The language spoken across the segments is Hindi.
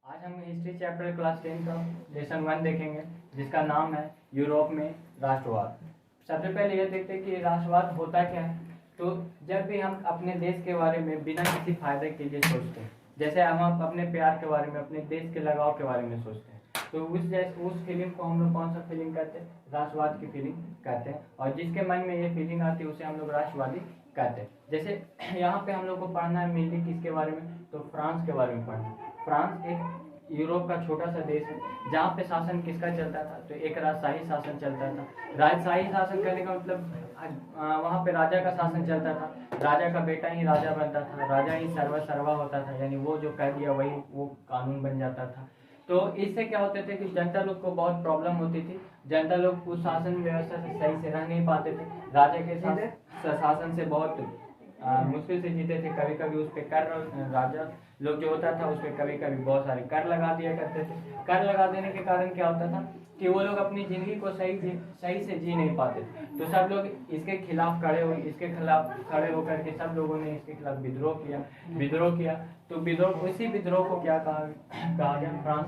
आज हम हिस्ट्री चैप्टर क्लास 10 का लेसन 1 देखेंगे, जिसका नाम है यूरोप में राष्ट्रवाद। सबसे पहले यह देखते हैं कि राष्ट्रवाद होता क्या है। तो जब भी हम अपने देश के बारे में बिना किसी फायदे के लिए सोचते हैं, जैसे हम अपने प्यार के बारे में, अपने देश के लगाव के बारे में सोचते हैं, तो उस फीलिंग को हम लोग कौन सा फीलिंग कहते हैं? राष्ट्रवाद की फीलिंग कहते हैं। और जिसके मन में ये फीलिंग आती है उसे हम लोग राष्ट्रवादी कहते हैं। जैसे यहाँ पे हम लोग को पढ़ना है मेनली किसके बारे में, तो फ्रांस के बारे में पढ़ना है। फ्रांस एक यूरोप का छोटा सा देश है जहाँ पे शासन किसका चलता था, तो एक राजशाही शासन चलता था। राजशाही शासन करने का मतलब वहाँ पे राजा का शासन चलता था। राजा का बेटा ही राजा बनता था, राजा ही सर्वा होता था, यानी वो जो कह दिया वही वो कानून बन जाता था। तो इससे क्या होते थे कि जनता लोग को बहुत प्रॉब्लम होती थी। जनता लोग उस शासन व्यवस्था से सही से रह नहीं पाते थे। राजा के शासन से बहुत मुश्किल से जीते थे। कभी कभी उस पर कर राजा लोग जो होता था उस पर कभी कभी बहुत सारे कर लगा दिया करते थे। कर लगा देने के कारण क्या होता था कि वो लोग अपनी जिंदगी को सही से जी नहीं पाते थे। तो सब लोग इसके खिलाफ खड़े होकर के सब लोगों ने इसके खिलाफ विद्रोह किया। तो उसी विद्रोह को क्या कहा गया? फ्रांस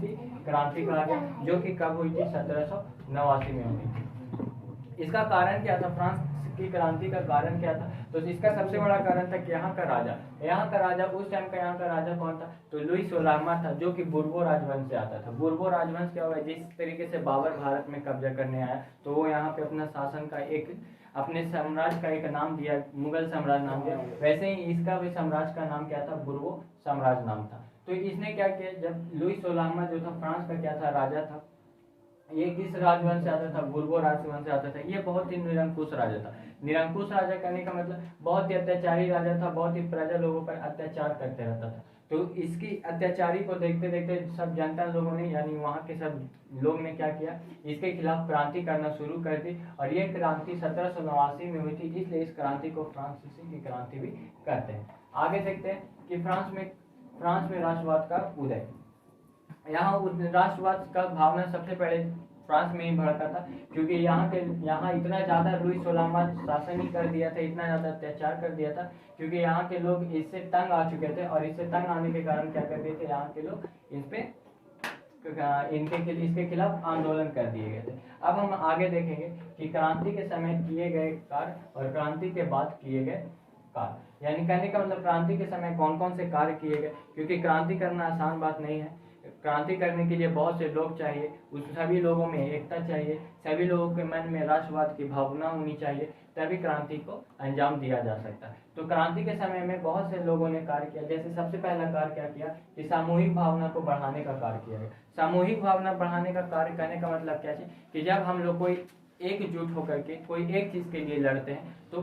की क्रांति कहा गया, जो कि कब हुई थी? 1789 में हुई थी। इसका कारण क्या था? फ्रांस की क्रांति का कारण क्या था? तो इसका सबसे बड़ा कारण था कि यहाँ का राजा उस टाइम का यहाँ का राजा कौन था? तो लुई 16वां था, जो कि बुर्बो राजवंश से आता था। बुर्बो राजवंश क्या हुआ? जिस तरीके से बाबर भारत में कब्जा करने आया तो वो यहाँ पे अपना शासन का अपने साम्राज्य का एक नाम दिया, मुगल साम्राज्य नाम दिया। वैसे ही इसका भी साम्राज्य का नाम क्या था? बुर्बो साम्राज्य नाम था। तो इसने क्या किया, जब लुई 16वां जो था फ्रांस का क्या था? राजा था। ये किस राजवंश से आता था? बुर्बो राजवंश से आता था। ये बहुत ही निरंकुश राजा था। निरंकुश राजा करने का मतलब बहुत ही अत्याचारी राजा था, बहुत ही प्रजा लोगों पर अत्याचार करते रहता था। तो इसकी अत्याचारी को देखते देखते सब जनता लोगों ने, यानी वहाँ के सब लोग ने क्या किया? इसके खिलाफ क्रांति करना शुरू कर दी। और ये क्रांति 1789 में हुई थी, इसलिए इस क्रांति को फ्रांसीसी की क्रांति भी कहते हैं। आगे देखते हैं कि फ्रांस में राष्ट्रवाद का उदय। यहाँ राष्ट्रवाद का भावना सबसे पहले फ्रांस में ही भड़का था, क्योंकि यहाँ इतना ज़्यादा लुई 16वां शासन ही कर दिया था, इतना ज़्यादा अत्याचार कर दिया था, क्योंकि यहाँ के लोग इससे तंग आ चुके थे। और इससे तंग आने के कारण क्या कर दिए थे? यहाँ के लोग इसके खिलाफ आंदोलन कर दिए गए थे। अब हम आगे देखेंगे कि क्रांति के समय किए गए कार्य और क्रांति के बाद किए गए कार्य, यानी कहने का मतलब क्रांति के समय कौन कौन से कार्य किए गए, क्योंकि क्रांति करना आसान बात नहीं है। क्रांति करने के लिए बहुत से लोग चाहिए, उस सभी लोगों में एकता चाहिए, सभी लोगों के मन में राष्ट्रवाद की भावना होनी चाहिए, तभी क्रांति को अंजाम दिया जा सकता है। तो क्रांति के समय में बहुत से लोगों ने कार्य किया। जैसे सबसे पहला कार्य क्या किया कि सामूहिक भावना को बढ़ाने का कार्य किया गया। सामूहिक भावना बढ़ाने का कार्य करने का मतलब क्या है कि जब हम लोग कोई एकजुट होकर के कोई एक चीज के लिए लड़ते हैं तो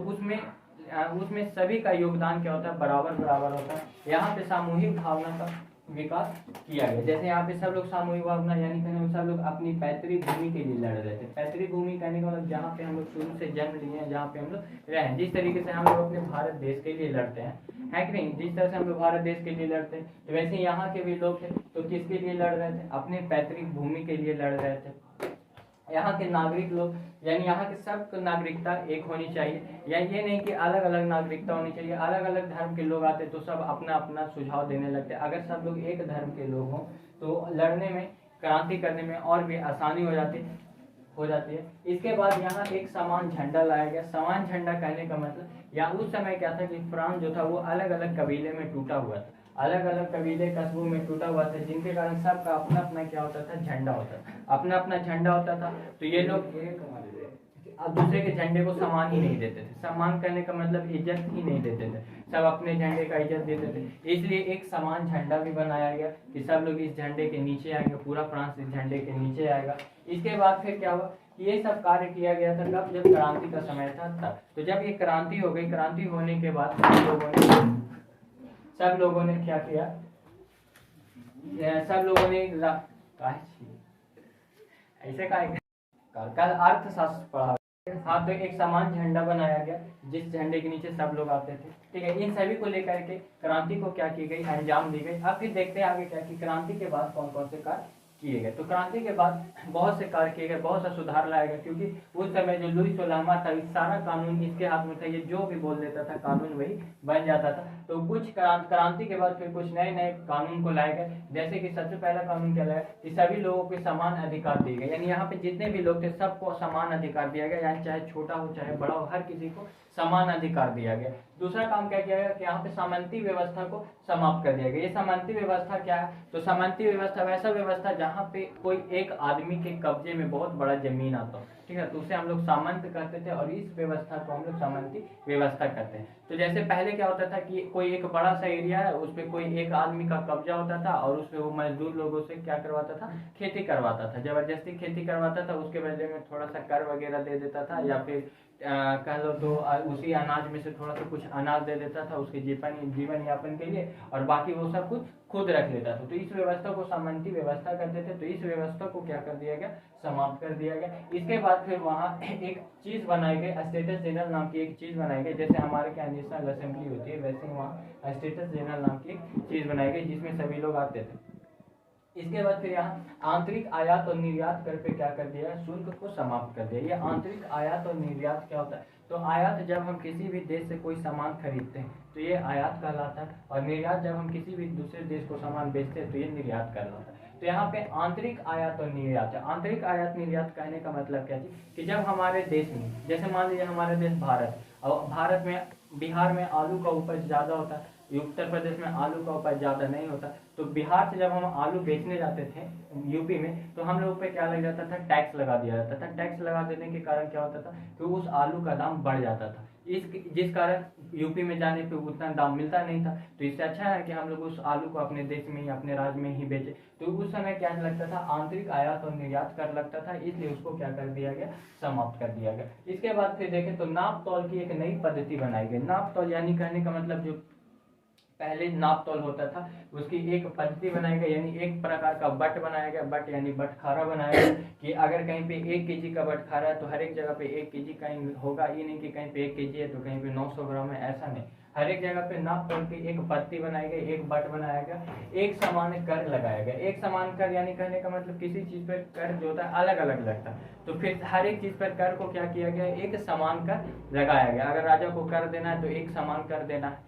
उसमें सभी का योगदान क्या होता है? बराबर होता है। यहाँ पे सामूहिक भावना का विकास किया गया। जैसे यहाँ पे सब लोग सामूहिक भावना, यानी कि सब लोग अपनी पैतृक भूमि के लिए लड़ रहे थे। पैतृक भूमि कहने का मतलब जहाँ पे हम लोग शुरू से जन्म लिए हैं, जहाँ पे हम लोग रहे हैं। जिस तरीके से हम लोग अपने भारत देश के लिए लड़ते हैं, है कि नहीं? जिस तरह से हम लोग भारत देश के लिए लड़ते हैं, तो वैसे यहाँ के भी लोग थे तो किसके लिए लड़ रहे थे? अपने पैतृक भूमि के लिए लड़ रहे थे। यहाँ के नागरिक लोग, यानी यहाँ के सब नागरिकता एक होनी चाहिए, या ये नहीं कि अलग अलग नागरिकता होनी चाहिए। अलग अलग धर्म के लोग आते तो सब अपना अपना सुझाव देने लगते। अगर सब लोग एक धर्म के लोग हों तो लड़ने में, क्रांति करने में और भी आसानी हो जाती है। इसके बाद यहाँ एक समान झंडा लाया गया। समान झंडा कहने का मतलब, या उस समय क्या था कि फ्रांस जो था वो अलग अलग कबीले में टूटा हुआ था, अलग अलग कबीले कस्बों में टूटा हुआ था, जिनके कारण सबका अपना अपना क्या होता था? झंडा होता था, अपना अपना झंडा होता था। तो ये लोग अब दूसरे के झंडे को सम्मान ही नहीं देते थे। सम्मान करने का मतलब इज्जत ही नहीं देते थे, सब अपने झंडे का इज्जत देते थे। इसलिए एक समान झंडा भी बनाया गया कि सब लोग इस झंडे के नीचे आएंगे, पूरा फ्रांस इस झंडे के नीचे आएगा। इसके बाद फिर क्या हुआ? ये सब कार्य किया गया था कब? जब क्रांति का समय था तब। तो जब ये क्रांति हो गई, क्रांति होने के बाद सब लोगों ने क्या किया? सब लोगों ने ऐसे कल अर्थशास्त्र पढ़ा। हाँ, तो एक समान झंडा बनाया गया जिस झंडे के नीचे सब लोग आते थे। ठीक है, इन सभी को लेकर के क्रांति को क्या की गई? अंजाम दी गई। अब फिर देखते हैं आगे क्या कि क्रांति के बाद कौन कौन से कार्य किए गए। तो क्रांति के बाद बहुत से कार्य किए गए, बहुत सा सुधार लाया गया, क्योंकि उस समय जो लुई सोलामा था, इस सारा कानून इसके हाथ में था, ये जो भी बोल देता था कानून वही बन जाता था। तो कुछ क्रांति के बाद फिर कुछ नए नए कानून को लाए गए, जैसे कि सबसे पहला कानून क्या लाया कि सभी लोगों को समान अधिकार दिए गए, यानी यहाँ पे जितने भी लोग थे सबको समान अधिकार दिया गया, यानी चाहे छोटा हो चाहे बड़ा हो, हर किसी को समान अधिकार दिया गया। दूसरा काम क्या किया गया कि यहाँ पे सामंती व्यवस्था को समाप्त कर दिया गया। ये सामंती व्यवस्था क्या है? तो सामंती व्यवस्था वैसा व्यवस्था जहाँ पे कोई एक आदमी के कब्जे में बहुत बड़ा जमीन आता हो, ठीक है, तो उसे हम लोग सामंत कहते थे, और इस व्यवस्था को हम लोग सामंती व्यवस्था कहते हैं। तो जैसे पहले क्या होता था कि कोई एक बड़ा सा एरिया है, उस पर कोई एक आदमी का कब्जा होता था, और उसमें वो मजदूर लोगों से क्या करवाता था, खेती करवाता था, जबरदस्ती खेती करवाता था, उसके बदले में थोड़ा सा कर वगैरह दे देता था, या फिर कह लो तो उसी अनाज में से थोड़ा सा कुछ अनाज दे देता था उसके जीवन यापन के लिए, और बाकी वो सब कुछ खुद रख लेता था। तो इस व्यवस्था को सामंती व्यवस्था कहते थे। तो इस व्यवस्था को क्या कर दिया गया, समाप्त कर दिया गया। इसके बाद फिर वहाँ एक चीज बनाई गई, स्टेटस जनरल नाम की एक चीज बनाई गई, जैसे हमारे क्या नेशनल असेंबली होती है वैसे वहाँ स्टेटस जनरल नाम की एक चीज बनाई गई, जिसमें सभी लोग आते थे। इसके बाद फिर यहाँ आंतरिक आयात और निर्यात कर पे क्या कर दिया, शुल्क को समाप्त कर दिया। ये आंतरिक आयात और निर्यात क्या होता है? तो आयात जब हम किसी भी देश से कोई सामान खरीदते हैं तो ये आयात कहलाता है, और निर्यात जब हम किसी भी दूसरे देश को सामान बेचते हैं तो ये निर्यात कहलाता है। तो यहाँ पे आंतरिक आयात और निर्यात है। आंतरिक आयात निर्यात कहने का मतलब क्या है कि जब हमारे देश में, जैसे मान लीजिए हमारे देश भारत, और भारत में बिहार में आलू का उपज ज़्यादा होता है, उत्तर प्रदेश में आलू का उपज ज़्यादा नहीं होता, तो बिहार से जब हम आलू बेचने जाते थे यूपी में, तो हम लोग पे क्या लग जाता था, टैक्स लगा दिया जाता था। टैक्स लगा देने के कारण क्या होता था कि उस आलू का दाम बढ़ जाता था, जिस कारण यूपी में जाने पे उतना दाम मिलता नहीं था। तो इससे अच्छा है कि हम लोग उस आलू को अपने देश में ही, अपने राज्य में ही बेचे। तो उस समय क्या लगता था, आंतरिक आयात और निर्यात कर लगता था, इसलिए उसको क्या कर दिया गया, समाप्त कर दिया गया। इसके बाद फिर देखें तो नाप तौल की एक नई पद्धति बनाई गई। नाप तौल यानी कहने का मतलब जो पहले नाप तौल होता था उसकी एक पद्धति बनाई गई, यानी एक प्रकार का बट बनाया गया। बट यानी बटखारा बनाया गया कि अगर कहीं पे 1 केजी का बटखारा है तो हर एक जगह पे 1 केजी का होगा, ये नहीं कि कहीं पे 1 केजी है तो कहीं पे 900 ग्राम है, ऐसा नहीं। हर एक जगह पे नाप तौल की एक पद्धति बनाई गई, एक बट बनाया गया, एक समान कर लगाया गया। एक समान कर यानी कहने का मतलब किसी चीज पर कर जो होता है अलग अलग लगता है, तो फिर हर एक चीज पर कर को क्या किया गया, एक समान कर लगाया गया। अगर राजा को कर देना है तो एक समान कर देना है।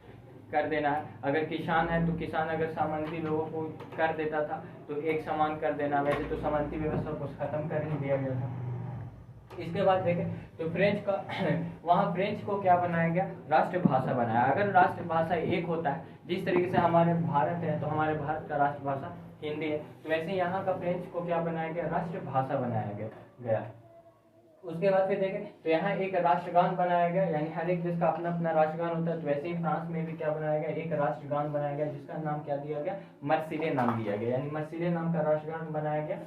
अगर किसान है तो किसान अगर सामंती लोगों को कर देता था तो एक समान कर देना। वैसे तो सामंती व्यवस्था को खत्म कर ही दिया गया था। इसके बाद देखें तो फ्रेंच का वहाँ फ्रेंच को क्या बनाया गया, राष्ट्रभाषा बनाया। अगर राष्ट्रभाषा एक होता है, जिस तरीके से हमारे भारत है तो हमारे भारत का राष्ट्रभाषा हिंदी है, तो वैसे यहाँ का फ्रेंच को क्या बनाया गया, राष्ट्रभाषा बनाया गया। उसके बाद फिर देखें तो यहाँ एक राष्ट्रगान बनाया गया, यानी हर एक देश का अपना अपना राष्ट्रगान होता है। तो वैसे ही फ्रांस में भी क्या बनाया गया, एक राष्ट्रगान बनाया गया, जिसका नाम क्या दिया गया, मर्सिले नाम दिया गया। यानी मर्सिले नाम का राष्ट्रगान बनाया गया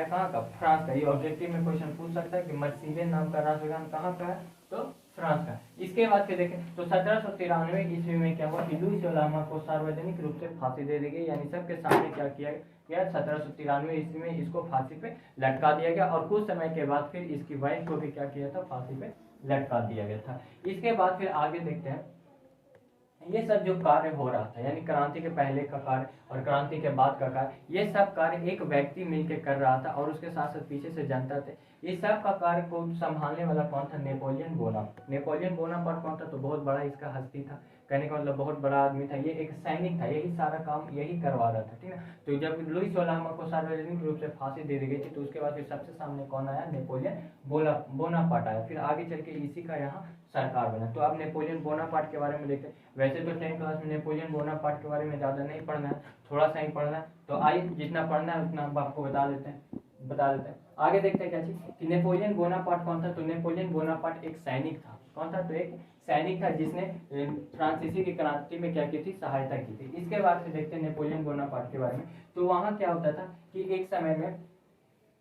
कहाँ का, फ्रांस का। ये ऑब्जेक्टिव में क्वेश्चन पूछ सकता है कि मर्सिले नाम का राष्ट्रगान कहाँ का है, तो फ्रांस का। इसके बाद फिर देखें तो 1793 ईस्वी में क्या हुआ कि लुई सोलामा को सार्वजनिक रूप से फांसी दे दी गई, यानी सबके सामने क्या किया गया, 1793 ईस्वी में इसको फांसी पे लटका दिया गया। और कुछ समय के बाद फिर इसकी वाइफ को भी क्या किया था, फांसी पे लटका दिया गया था। इसके बाद फिर आगे देखते हैं, ये सब जो कार्य हो रहा था, यानी क्रांति के पहले का कार्य और क्रांति के बाद का कार्य, ये सब कार्य एक व्यक्ति मिलकर कर रहा था, और उसके साथ साथ पीछे से जनता थे। इस सब का कार्य को संभालने वाला कौन था, नेपोलियन बोनापार्ट कौन था, तो बहुत बड़ा इसका हस्ती था, कहने का मतलब बहुत बड़ा आदमी था। ये एक सैनिक था, यही सारा काम यही करवा रहा था, ठीक है। तो जब लुई सोलामा को सार्वजनिक रूप से फांसी दे दी गई थी, तो उसके बाद फिर सबसे सामने कौन आया, नेपोलियन बोनापार्ट आया। फिर आगे चल के इसी का यहाँ सरकार बना। तो अब नेपोलियन बोनापार्ट के बारे में देखते हैं। वैसे तो 10th क्लास में नेपोलियन बोनापार्ट के बारे में ज़्यादा नहीं पढ़ना है, थोड़ा सा ही पढ़ना है, तो आइए जितना पढ़ना है उतना हम आपको बता देते हैं। आगे देखते हैं क्या चीज कि नेपोलियन बोनापार्ट कौन था। तो नेपोलियन बोनापार्ट एक सैनिक था। कौन था, तो एक सैनिक था जिसने फ्रांसीसी की क्रांति में क्या की थी, सहायता की थी। इसके बाद से देखते हैं नेपोलियन बोनापार्ट के बारे में। तो वहाँ क्या होता था कि एक समय में,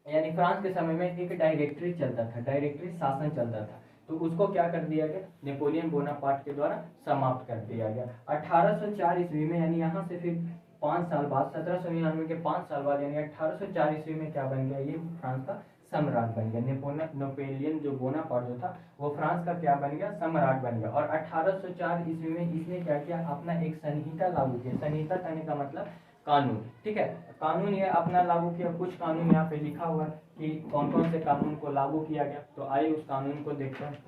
यानी फ्रांस के समय में एक डायरेक्टरी चलता था, डायरेक्टरी शासन चलता था। तो उसको क्या कर दिया गया, नेपोलियन बोनापार्ट के द्वारा समाप्त कर दिया गया 1804 ईस्वी में। यानी यहाँ से फिर 5 साल बाद, 1799 के 5 साल बाद, यानी 1804 ईस्वी में क्या बन गया, ये फ्रांस का सम्राट बन गया। नेपोलियन जो बोनापार्ट जो था वो फ्रांस का क्या बन गया, सम्राट बन गया। और 1804 ईस्वी में इसने क्या किया, अपना एक संहिता लागू किया। संहिता कहने का मतलब कानून, ठीक है। कानून ये अपना लागू किया, कुछ कानून यहाँ पे लिखा हुआ है कि कौन कौन से कानून को लागू किया गया, तो आइए उस कानून को देखते हैं।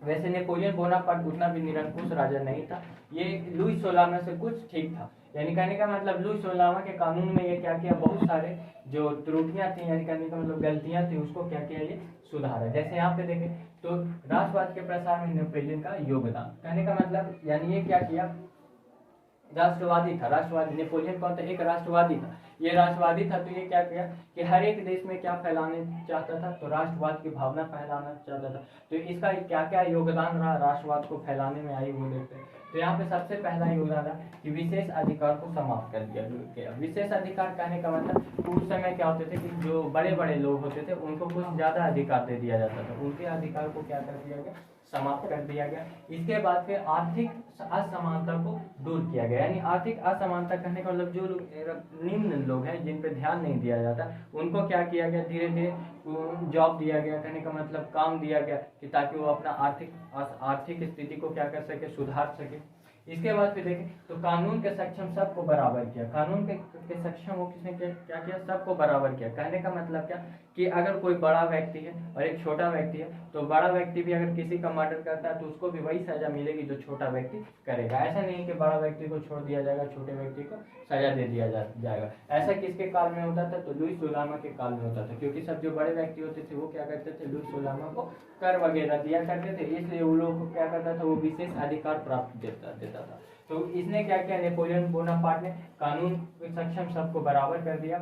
वैसे नेपोलियन बोनापार्ट उतना भी निरंकुश राजा नहीं था, ये लुई 16 में से कुछ ठीक था। यानी कहने का मतलब लुई 16 के कानून में ये क्या किया, बहुत सारे जो त्रुटियां थी, यानी कहने का मतलब गलतियां थी, उसको क्या किया, ये सुधारा। जैसे यहाँ पे देखें तो राष्ट्रवाद के प्रसार में नेपोलियन का योगदान, कहने का मतलब यानी ये क्या किया, राष्ट्रवादी था। राष्ट्रवादी नेपोलियन कौन था, एक राष्ट्रवादी था। ये राष्ट्रवादी था तो ये क्या किया कि हर एक देश में क्या फैलाने चाहता था, तो राष्ट्रवाद की भावना फैलाना चाहता था। तो इसका क्या क्या योगदान रहा राष्ट्रवाद को फैलाने में, आई वो देखते हैं। तो यहाँ पे सबसे पहला योगदान रहा कि विशेष अधिकार को समाप्त कर दिया। विशेष अधिकार कहने का मतलब उस समय क्या होते थे कि जो बड़े बड़े लोग होते थे उनको कुछ ज्यादा अधिकार दे दिया जाता था, उनके अधिकार को क्या कर दिया गया, समाप्त कर दिया गया। इसके बाद फिर आर्थिक असमानता को दूर किया गया। यानी आर्थिक असमानता कहने का मतलब जो लोग निम्न लोग हैं, जिन पे ध्यान नहीं दिया जाता, उनको क्या किया गया, धीरे धीरे जॉब दिया गया, कहने का मतलब काम दिया गया कि ताकि वो अपना आर्थिक स्थिति को क्या कर सके, सुधार सके। इसके बाद फिर देखें तो कानून के सक्षम सबको बराबर किया। कानून के सक्षम वो किसने क्या किया, सबको बराबर किया। कहने का मतलब क्या कि अगर कोई बड़ा व्यक्ति है और एक छोटा व्यक्ति है, तो बड़ा व्यक्ति भी अगर किसी का मर्डर करता है तो उसको भी वही सजा मिलेगी जो छोटा व्यक्ति करेगा। ऐसा नहीं कि बड़ा व्यक्ति को छोड़ दिया जाएगा, छोटे व्यक्ति को सजा दे दिया जाएगा। ऐसा किसके काल में होता था, तो लुई 16 के काल में होता था, क्योंकि सब जो बड़े व्यक्ति होते थे वो क्या करते थे, लुई 16 को कर वगैरह दिया करते थे, इसलिए उन लोगों को क्या करता था, वो विशेष अधिकार प्राप्त देता था। तो इसने क्या किया, नेपोलियन बोनापार्ट ने कानून सक्षम सबको बराबर कर दिया।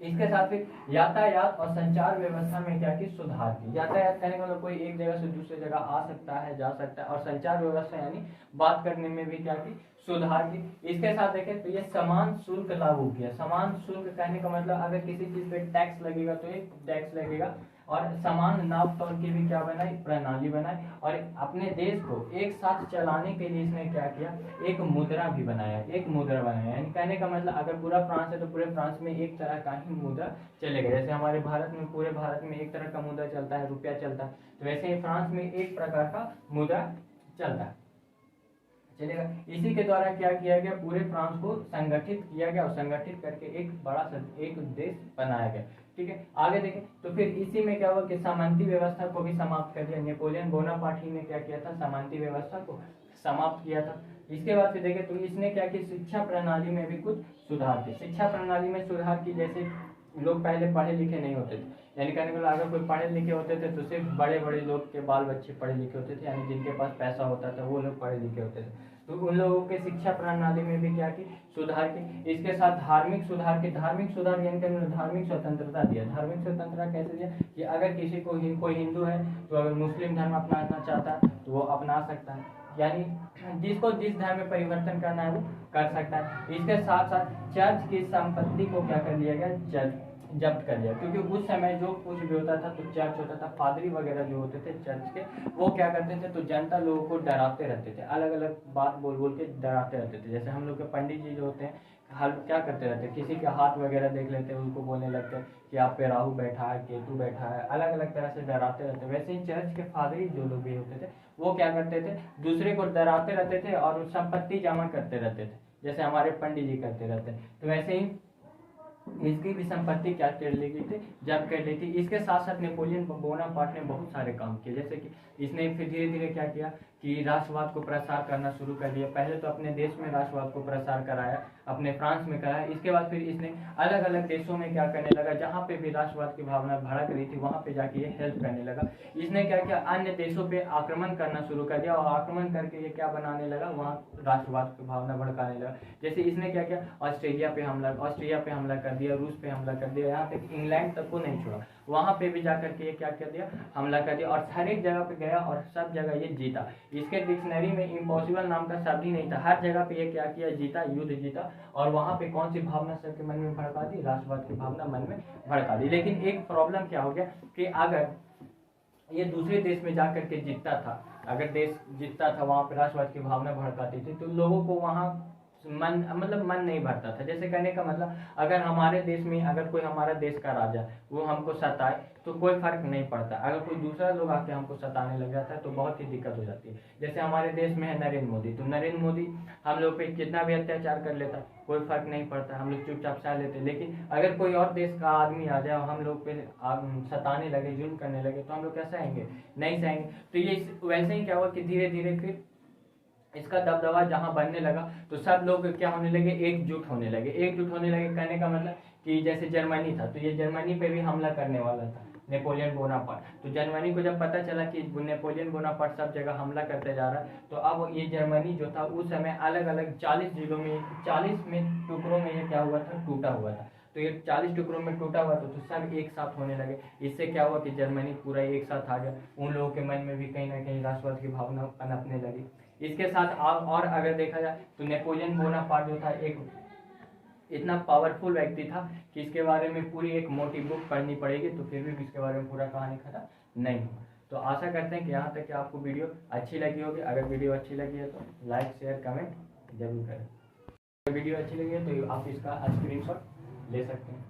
इसके साथ ही यातायात और संचार व्यवस्था में क्या की, सुधार की। यातायात करने का मतलब कोई एक जगह से दूसरी जगह आ सकता है, जा सकता है, और संचार व्यवस्था यानी बात करने में भी क्या की, सुधार की। इसके साथ देखें तो ये समान शुल्क लागू किया। समान शुल्क कहने का मतलब अगर किसी चीज पे टैक्स लगेगा तो एक टैक्स लगेगा, और समान नाप तौल की भी क्या बनाई, प्रणाली बनाई। और अपने देश को एक साथ चलाने के लिए इसने क्या किया, एक मुद्रा भी बनाया, एक मुद्रा बनाया। यानी कहने का मतलब अगर पूरा फ्रांस है तो पूरे फ्रांस में एक तरह का ही मुद्रा चलेगा। जैसे हमारे भारत में, पूरे भारत में एक तरह का मुद्रा चलता है, रुपया चलता है, तो वैसे ही फ्रांस में एक प्रकार का मुद्रा चलता है, चलेगा। इसी के द्वारा क्या किया गया, पूरे फ्रांस को संगठित किया गया, और संगठित करके एक बड़ा सा एक देश बनाया गया, ठीक है। आगे देखें तो फिर इसी में क्या हुआ कि सामंती व्यवस्था को भी समाप्त कर दिया। नेपोलियन बोनापार्ट ने क्या किया था, सामंती व्यवस्था को समाप्त किया था। इसके बाद फिर देखें तो इसने क्या किया, शिक्षा प्रणाली में भी कुछ सुधार किए। शिक्षा प्रणाली में सुधार की, जैसे लोग पहले पढ़े लिखे नहीं होते थे, यानी कहने का अगर कोई पढ़े लिखे होते थे तो सिर्फ बड़े बड़े लोग के बाल बच्चे पढ़े लिखे होते थे, यानी जिनके पास पैसा होता था वो लोग पढ़े लिखे होते थे। तो उन लोगों के शिक्षा प्रणाली में भी क्या की, सुधार की। इसके साथ धार्मिक सुधार के, धार्मिक सुधार यानी कि धार्मिक स्वतंत्रता दिया। धार्मिक स्वतंत्रता कैसे दिया कि अगर किसी को कोई हिंदू है तो अगर मुस्लिम धर्म अपनाना चाहता है तो वो अपना सकता है, यानी जिसको जिस धर्म में परिवर्तन करना है वो कर सकता है। इसके साथ साथ चर्च की संपत्ति को क्या कर लिया गया, जब्त कर लिया, क्योंकि उस समय जो कुछ भी होता था तो चर्च होता था, पादरी वगैरह जो होते थे चर्च के, वो क्या करते थे, तो जनता लोगों को डराते रहते थे, अलग अलग बात बोल बोल के डराते रहते थे। जैसे हम लोग के पंडित जी जो होते हैं, हाल क्या करते रहते हैं, किसी के हाथ वगैरह देख लेते हैं, उनको बोलने लगते हैं कि आप पे राहु बैठा है, केतु बैठा है, अलग अलग तरह से डराते रहते हैं। वैसे ही चर्च के पादरी जो लोग भी होते थे वो क्या करते थे, दूसरे को डराते रहते थे और संपत्ति जमा करते रहते थे, जैसे हमारे पंडित जी करते रहते हैं। तो वैसे ही इसकी भी संपत्ति क्या कर ली गई थी, जब्त कर ली थी। इसके साथ साथ नेपोलियन बोनापार्ट ने बहुत सारे काम किए, जैसे कि इसने फिर धीरे धीरे क्या किया कि राष्ट्रवाद को प्रसार करना शुरू कर दिया। पहले तो अपने देश में राष्ट्रवाद को प्रसार कराया, अपने फ्रांस में कराया। इसके बाद फिर इसने अलग अलग देशों में क्या करने लगा, जहाँ पे भी राष्ट्रवाद की भावना भड़क रही थी वहाँ पे जाके ये हेल्प करने लगा। इसने क्या किया, अन्य देशों पे आक्रमण करना शुरू कर दिया, और आक्रमण करके ये क्या बनाने लगा, वहाँ राष्ट्रवाद की भावना भड़काने लगा। जैसे इसने क्या किया, ऑस्ट्रेलिया पे हमला कर दिया, रूस पे हमला कर दिया, यहाँ तक इंग्लैंड तक को नहीं छोड़ा, वहाँ पे भी जाकर के ये क्या कर दिया, हमला कर दिया, और हर एक जगह पे गया और सब जगह ये जीता। इसके डिक्शनरी में इम्पॉसिबल नाम का शब्द ही नहीं था, हर जगह पे ये क्या किया, जीता, युद्ध जीता। और वहाँ पे कौन सी भावना सबके मन में भड़का दी, राष्ट्रवाद की भावना मन में भड़का दी। लेकिन एक प्रॉब्लम क्या हो गया कि अगर ये दूसरे देश में जाकर के जीतता था, अगर देश जीतता था वहाँ पे राष्ट्रवाद की भावना भड़काती थी, तो लोगों को वहाँ मन नहीं भरता था। जैसे कहने का मतलब, अगर हमारे देश में अगर कोई हमारा देश का राजा वो हमको सताए तो कोई फर्क नहीं पड़ता, अगर कोई दूसरा लोग आके हमको सताने लग जाता है तो बहुत ही दिक्कत हो जाती है। जैसे हमारे देश में है नरेंद्र मोदी, तो नरेंद्र मोदी हम लोग पे कितना भी अत्याचार कर लेता, कोई फर्क नहीं पड़ता, हम लोग चुपचाप सह लेते। लेकिन अगर कोई और देश का आदमी आ जाए और हम लोग पे सताने लगे, जुल्म करने लगे, तो हम लोग क्या सहेंगे? नहीं सहेंगे। तो ये वैसे ही क्या हुआ कि धीरे धीरे फिर इसका दबदबा जहां बनने लगा तो सब लोग क्या होने लगे, एकजुट होने लगे। एकजुट होने लगे कहने का मतलब कि जैसे जर्मनी था, तो ये जर्मनी पे भी हमला करने वाला था, नेपोलियन बोनापार्ट। तो जर्मनी को जब पता चला कि नेपोलियन बोनापार्ट सब जगह हमला करते जा रहा है, तो अब ये जर्मनी जो था उस समय अलग अलग 40 जिलों में, 40 में टुकड़ों में ये क्या हुआ था, टूटा हुआ था। तो ये 40 टुकड़ों में टूटा हुआ था, तो सब एक साथ होने लगे। इससे क्या हुआ कि जर्मनी पूरा एक साथ आ गया। उन लोगों के मन में भी कहीं ना कहीं राष्ट्रवाद की भावना पनपने लगी। इसके साथ और अगर देखा जाए तो नेपोलियन बोनापार्ट जो था एक इतना पावरफुल व्यक्ति था कि इसके बारे में पूरी एक मोटी बुक पढ़नी पड़ेगी, तो फिर भी इसके बारे में पूरा कहानी खत्म नहीं हुआ। तो आशा करते हैं कि यहाँ तक कि आपको वीडियो अच्छी लगी होगी। अगर वीडियो अच्छी लगी है तो लाइक शेयर कमेंट जरूर करें। अगर वीडियो अच्छी लगी है तो आप इसका स्क्रीनशॉट ले सकते हैं।